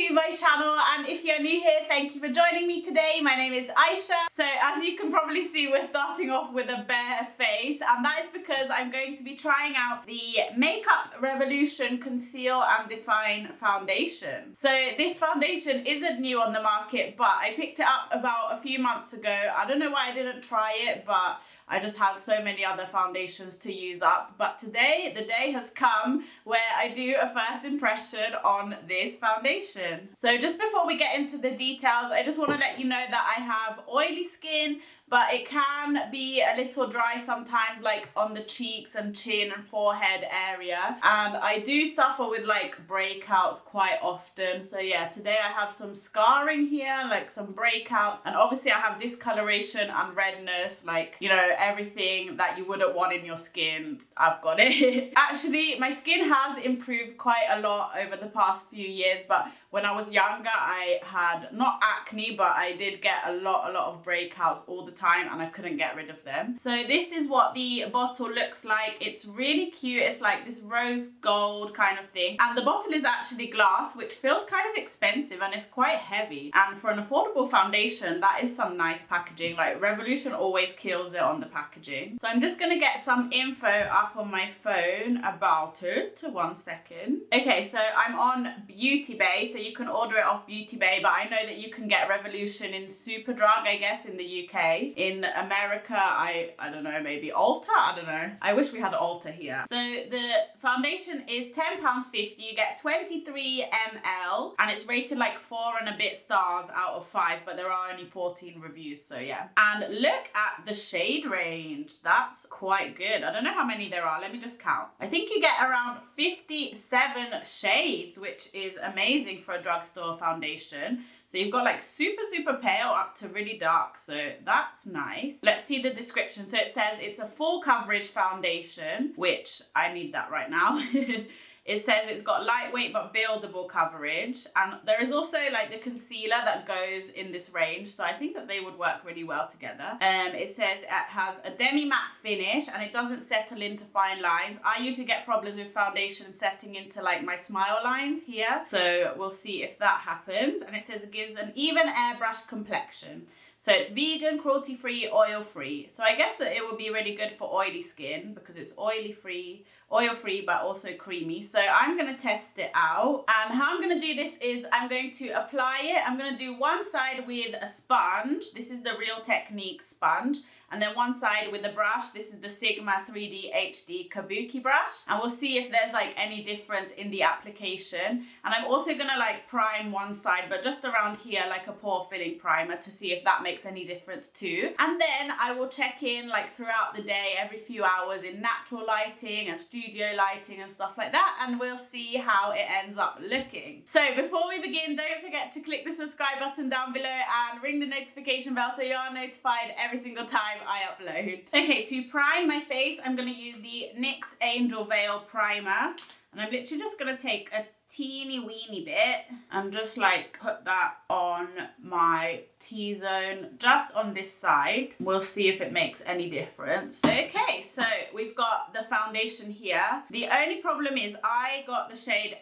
to my channel, and if you're new here, thank you for joining me today. My name is Aisha. So as you can probably see, we're starting off with a bare face, and that is because I'm going to be trying out the Makeup Revolution Conceal and Define Foundation. So this foundation isn't new on the market, but I picked it up about a few months ago. I don't know why I didn't try it, but I just have so many other foundations to use up. But today, the day has come where I do a first impression on this foundation. So just before we get into the details, I just want to let you know that I have oily skin, but it can be a little dry sometimes, like on the cheeks and chin and forehead area. And I do suffer with like breakouts quite often. So yeah, today I have some scarring here, like some breakouts. And obviously I have discoloration and redness, like, you know, everything that you wouldn't want in your skin, I've got it. Actually, my skin has improved quite a lot over the past few years, but when I was younger, I had not acne, but I did get a lot of breakouts all the time, and I couldn't get rid of them. So this is what the bottle looks like. It's really cute. It's like this rose gold kind of thing. And the bottle is actually glass, which feels kind of expensive, and it's quite heavy. And for an affordable foundation, that is some nice packaging. Like Revolution always kills it on the packaging. So I'm just gonna get some info up on my phone about it. 1 second. Okay, so I'm on Beauty Bay, so you can order it off Beauty Bay, but I know that you can get Revolution in Superdrug, I guess, in the UK. In America, I don't know, maybe Ulta? I don't know. I wish we had Ulta here. So the foundation is £10.50. You get 23 ml, and it's rated like 4 and a bit stars out of 5, but there are only 14 reviews, so yeah. And look at the shade range. That's quite good. I don't know how many there are. Let me just count. I think you get around 57 shades, which is amazing for a drugstore foundation. So you've got like super pale up to really dark, so that's nice. Let's see the description. So it says it's a full coverage foundation, which I need that right now. It says it's got lightweight but buildable coverage, and there is also like the concealer that goes in this range, so I think that they would work really well together. It says it has a demi-matte finish and it doesn't settle into fine lines. I usually get problems with foundation setting into like my smile lines here, so we'll see if that happens. And it says it gives an even airbrush complexion. So it's vegan, cruelty-free, oil-free. So I guess that it would be really good for oily skin because it's oil-free, but also creamy. So I'm going to test it out. And how I'm going to do this is I'm going to apply it. I'm going to do one side with a sponge. This is the Real Technique sponge. And then one side with a brush. This is the Sigma 3D HD Kabuki brush. And we'll see if there's like any difference in the application. And I'm also gonna like prime one side, but just around here, like a pore filling primer, to see if that makes any difference too. And then I will check in like throughout the day, every few hours, in natural lighting and studio lighting and stuff like that. And we'll see how it ends up looking. So before we begin, don't forget to click the subscribe button down below and ring the notification bell so you are notified every single time I upload. Okay, to prime my face, I'm going to use the NYX Angel Veil Primer, and I'm literally just going to take a teeny weeny bit and just like put that on my T-zone, just on this side. We'll see if it makes any difference. Okay, so we've got the foundation here. The only problem is I got the shade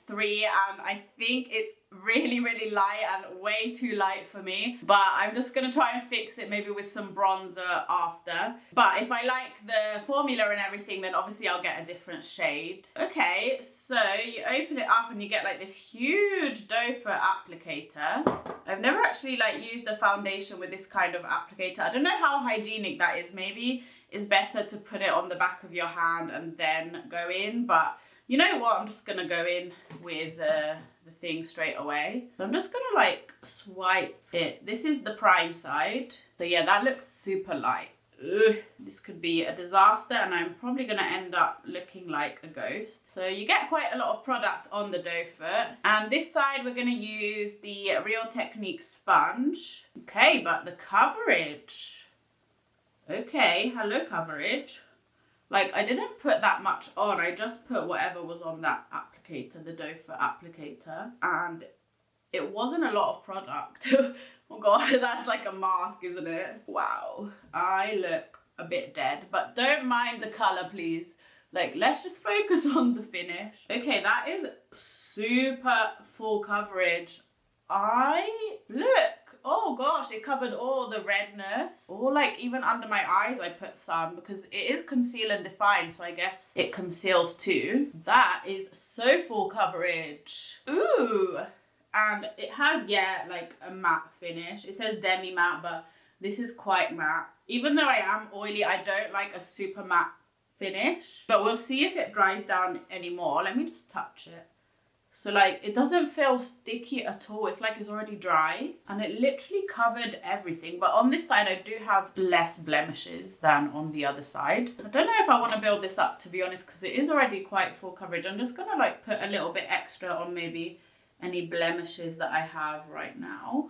F3, and I think it's really light and way too light for me, but I'm just gonna try and fix it maybe with some bronzer after. But if I like the formula and everything, then obviously I'll get a different shade. Okay, so you open it up and you get like this huge doe foot applicator. I've never actually like used a foundation with this kind of applicator. I don't know how hygienic that is. Maybe it's better to put it on the back of your hand and then go in, but you know what, I'm just gonna go in with the thing straight away. So I'm just gonna like swipe it. This is the prime side. So yeah, that looks super light. Ugh, this could be a disaster, and I'm probably gonna end up looking like a ghost. So you get quite a lot of product on the doe foot. And this side we're gonna use the Real Technique sponge. Okay, but the coverage. Okay, hello coverage. Like, I didn't put that much on. I just put whatever was on that applicator, the doe foot applicator. And it wasn't a lot of product. Oh God, that's like a mask, isn't it? Wow, I look a bit dead. But don't mind the colour, please. Like, let's just focus on the finish. Okay, that is super full coverage. Look, oh gosh, it covered all the redness. Or like even under my eyes I put some, because it is conceal and define, so I guess it conceals too. That is so full coverage. Ooh. And it has, yeah, like a matte finish. It says demi matte, but this is quite matte. Even though I am oily, I don't like a super matte finish. But we'll see if it dries down anymore. Let me just touch it. So like, it doesn't feel sticky at all. It's like it's already dry. And it literally covered everything. But on this side, I do have less blemishes than on the other side. I don't know if I want to build this up, to be honest, because it is already quite full coverage. I'm just going to like put a little bit extra on maybe any blemishes that I have right now.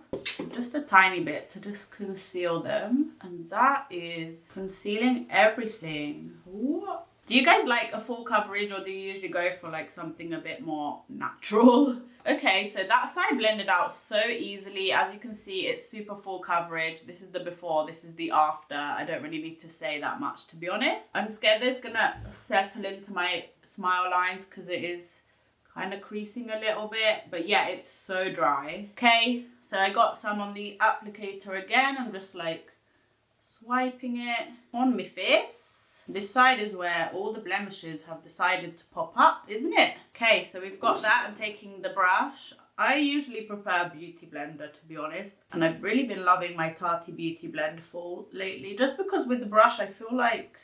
Just a tiny bit to just conceal them. And that is concealing everything. What? Do you guys like a full coverage, or do you usually go for like something a bit more natural? Okay, so that side blended out so easily. As you can see, it's super full coverage. This is the before, this is the after. I don't really need to say that much, to be honest. I'm scared this is gonna settle into my smile lines because it is kind of creasing a little bit, but yeah, it's so dry. Okay, so I got some on the applicator again. I'm just like swiping it on my face. This side is where all the blemishes have decided to pop up, isn't it? Okay, so we've got that. I'm taking the brush. I usually prefer Beauty Blender, to be honest, and I've really been loving my Tati Beauty Blend Full lately, just because with the brush I feel like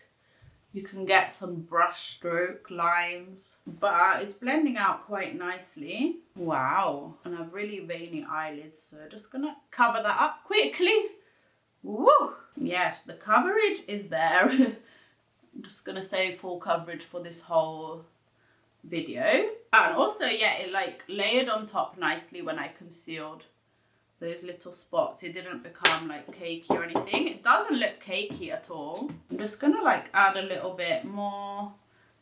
you can get some brush stroke lines, but it's blending out quite nicely. Wow, and I have really veiny eyelids, so just gonna cover that up quickly. Woo! Yes, the coverage is there. I'm just gonna say full coverage for this whole video. And also, yeah, it like layered on top nicely when I concealed those little spots. It didn't become like cakey or anything. It doesn't look cakey at all. I'm just gonna like add a little bit more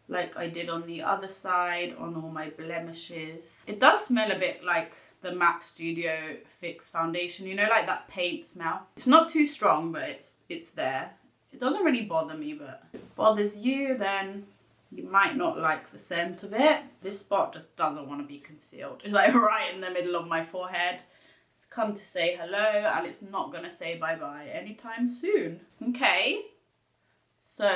like I did on the other side on all my blemishes. It does smell a bit like the MAC Studio Fix foundation, you know, like that paint smell. It's not too strong, but it's there. It doesn't really bother me, but if it bothers you, then you might not like the scent of it. This spot just doesn't want to be concealed. It's like right in the middle of my forehead. It's come to say hello, and it's not going to say bye-bye anytime soon. Okay, so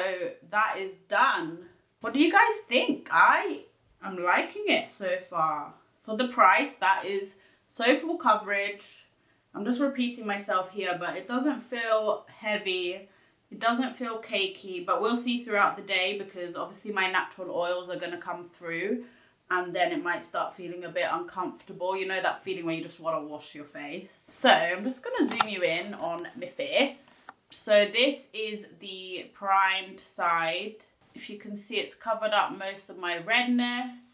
that is done. What do you guys think? I am liking it so far. For the price, that is so full coverage. I'm just repeating myself here, but it doesn't feel heavy. It doesn't feel cakey, but we'll see throughout the day, because obviously my natural oils are going to come through, and then it might start feeling a bit uncomfortable. You know that feeling where you just want to wash your face. So I'm just going to zoom you in on my face. So this is the primed side. If you can see, it's covered up most of my redness.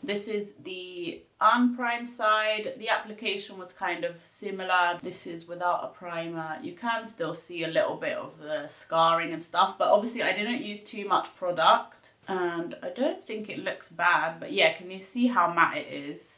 This is the unprimed side. The application was kind of similar. This is without a primer. You can still see a little bit of the scarring and stuff, but obviously I didn't use too much product, and I don't think it looks bad. But yeah, can you see how matte it is?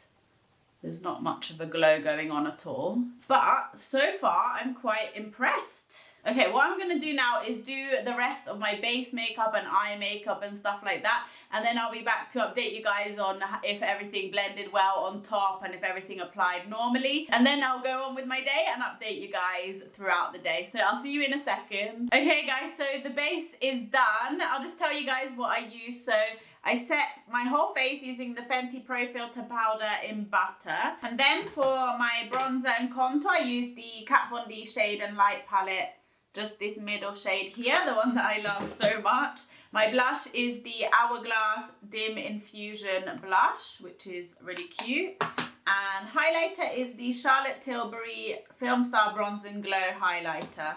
There's not much of a glow going on at all. But so far, I'm quite impressed. Okay, what I'm going to do now is do the rest of my base makeup and eye makeup and stuff like that. And then I'll be back to update you guys on if everything blended well on top and if everything applied normally. And then I'll go on with my day and update you guys throughout the day. So I'll see you in a second. Okay guys, so the base is done. I'll just tell you guys what I use. So I set my whole face using the Fenty Pro Filter Powder in Butter. And then for my bronzer and contour, I used the Kat Von D Shade and Light Palette. Just this middle shade here, the one that I love so much. My blush is the Hourglass Dim Infusion Blush, which is really cute. And highlighter is the Charlotte Tilbury Film Star Bronze and Glow Highlighter.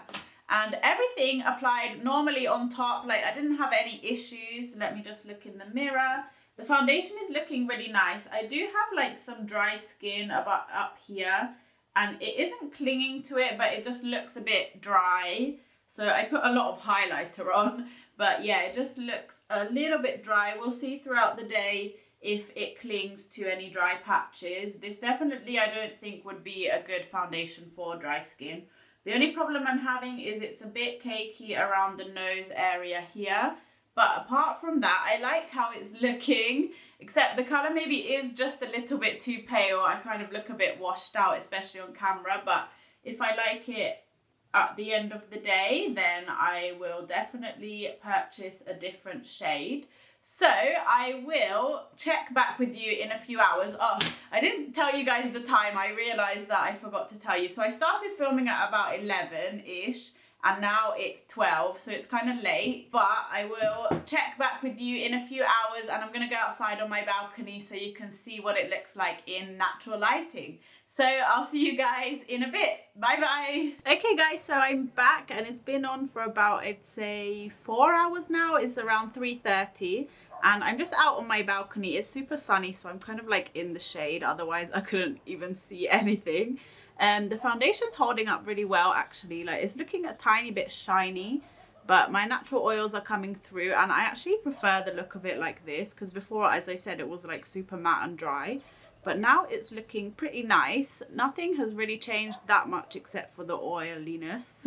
And everything applied normally on top, like I didn't have any issues. Let me just look in the mirror. The foundation is looking really nice. I do have like some dry skin about up here, and it isn't clinging to it, but it just looks a bit dry. So I put a lot of highlighter on, but yeah, it just looks a little bit dry. We'll see throughout the day if it clings to any dry patches. This definitely, I don't think, would be a good foundation for dry skin. The only problem I'm having is it's a bit cakey around the nose area here. But apart from that, I like how it's looking, except the colour maybe is just a little bit too pale. I kind of look a bit washed out, especially on camera, but if I like it at the end of the day, then I will definitely purchase a different shade. So I will check back with you in a few hours. Oh, I didn't tell you guys the time. I realised that I forgot to tell you. So I started filming at about 11-ish. And now it's 12, so it's kind of late, but I will check back with you in a few hours, and I'm going to go outside on my balcony so you can see what it looks like in natural lighting. So I'll see you guys in a bit. Bye bye. Okay guys, so I'm back and it's been on for about, I'd say 4 hours now. It's around 3:30 and I'm just out on my balcony. It's super sunny, so I'm kind of like in the shade, otherwise I couldn't even see anything. The foundation's holding up really well actually. Like, it's looking a tiny bit shiny, but my natural oils are coming through, and I actually prefer the look of it like this, because before, as I said, it was like super matte and dry. But now it's looking pretty nice. Nothing has really changed that much except for the oiliness.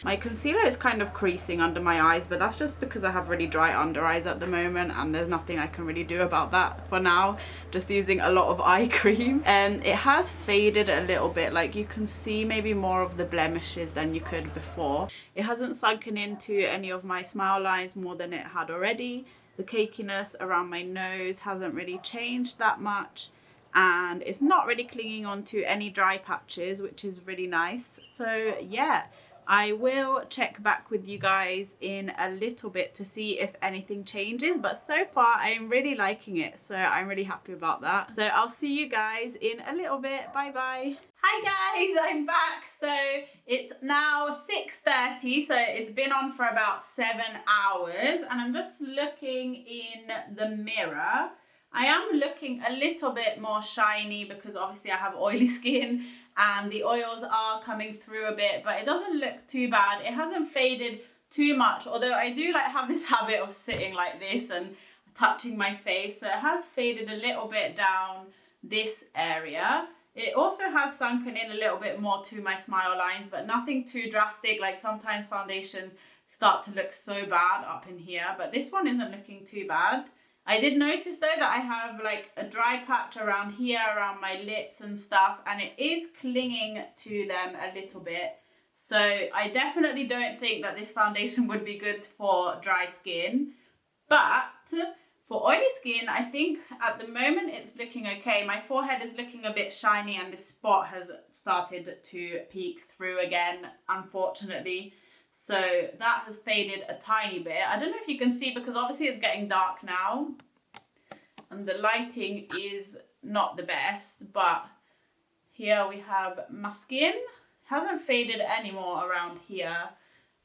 My concealer is kind of creasing under my eyes, but that's just because I have really dry under eyes at the moment and there's nothing I can really do about that for now. Just using a lot of eye cream. And it has faded a little bit. Like, you can see maybe more of the blemishes than you could before. It hasn't sunken into any of my smile lines more than it had already. The cakiness around my nose hasn't really changed that much. And it's not really clinging onto any dry patches, which is really nice. So yeah, I will check back with you guys in a little bit to see if anything changes, but so far I am really liking it, so I'm really happy about that. So I'll see you guys in a little bit. Bye bye. Hi guys, I'm back. So it's now 6:30, so it's been on for about 7 hours, and I'm just looking in the mirror. I am looking a little bit more shiny because obviously I have oily skin and the oils are coming through a bit, but it doesn't look too bad. It hasn't faded too much, although I do like have this habit of sitting like this and touching my face, so it has faded a little bit down this area. It also has sunken in a little bit more to my smile lines, but nothing too drastic. Like, sometimes foundations start to look so bad up in here, but this one isn't looking too bad. I did notice though that I have like a dry patch around here, around my lips and stuff, and it is clinging to them a little bit. So I definitely don't think that this foundation would be good for dry skin. But for oily skin, I think at the moment it's looking okay. My forehead is looking a bit shiny and this spot has started to peek through again, unfortunately. So that has faded a tiny bit. I don't know if you can see because obviously it's getting dark now and the lighting is not the best, but here we have my skin. Hasn't faded anymore around here.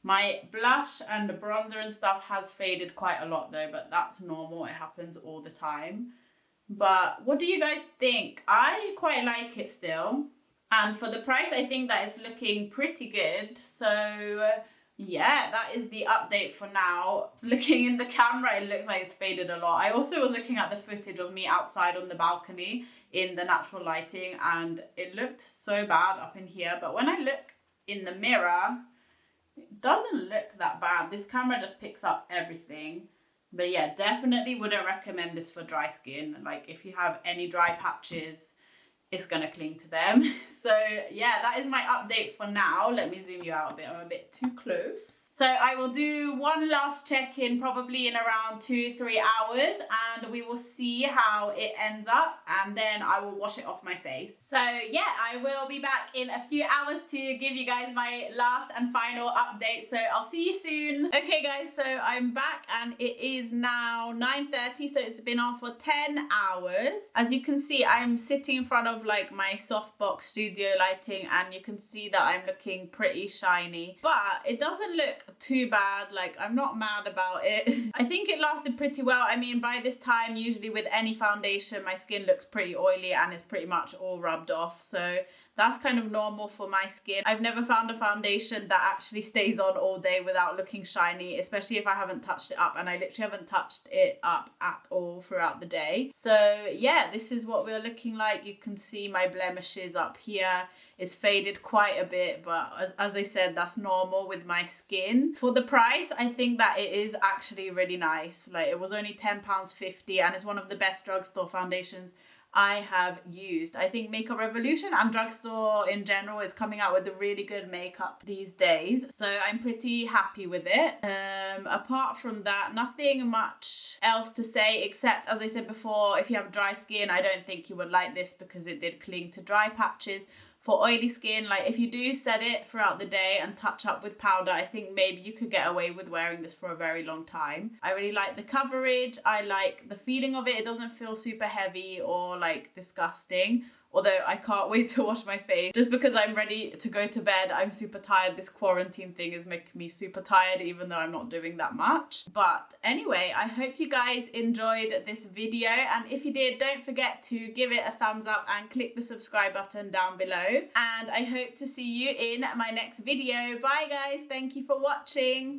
My blush and the bronzer and stuff has faded quite a lot though, but that's normal. It happens all the time. But what do you guys think? I quite like it still. And for the price, I think that it's looking pretty good. So yeah, that is the update for now. Looking in the camera, it looks like it's faded a lot. I also was looking at the footage of me outside on the balcony in the natural lighting, and it looked so bad up in here. But when I look in the mirror, it doesn't look that bad. This camera just picks up everything. But yeah, definitely wouldn't recommend this for dry skin. Like, if you have any dry patches, it's gonna cling to them. So yeah, that is my update for now. Let me zoom you out a bit. I'm a bit too close. So I will do one last check-in probably in around 2-3 hours, and we will see how it ends up, and then I will wash it off my face. So yeah, I will be back in a few hours to give you guys my last and final update. So I'll see you soon. Okay guys, so I'm back and it is now 9:30, so it's been on for 10 hours. As you can see, I'm sitting in front of like my softbox studio lighting, and you can see that I'm looking pretty shiny, but it doesn't look too bad. Like, I'm not mad about it. I think it lasted pretty well. I mean, by this time, usually with any foundation, my skin looks pretty oily and it's pretty much all rubbed off. So That's kind of normal for my skin. I've never found a foundation that actually stays on all day without looking shiny, especially if I haven't touched it up, and I literally haven't touched it up at all throughout the day. So yeah, this is what we're looking like. You can see my blemishes up here. It's faded quite a bit, but as I said, that's normal with my skin. For the price, I think that it is actually really nice. Like, it was only £10.50 and it's one of the best drugstore foundations I have used. I think Makeup Revolution and Drugstore in general is coming out with a really good makeup these days. So I'm pretty happy with it. Apart from that, nothing much else to say, except, as I said before, if you have dry skin, I don't think you would like this because it did cling to dry patches. For oily skin, like if you do set it throughout the day and touch up with powder, I think maybe you could get away with wearing this for a very long time. I really like the coverage. I like the feeling of it. It doesn't feel super heavy or like disgusting. Although I can't wait to wash my face just because I'm ready to go to bed. I'm super tired. This quarantine thing is making me super tired even though I'm not doing that much. But anyway, I hope you guys enjoyed this video. And if you did, don't forget to give it a thumbs up and click the subscribe button down below. And I hope to see you in my next video. Bye guys. Thank you for watching.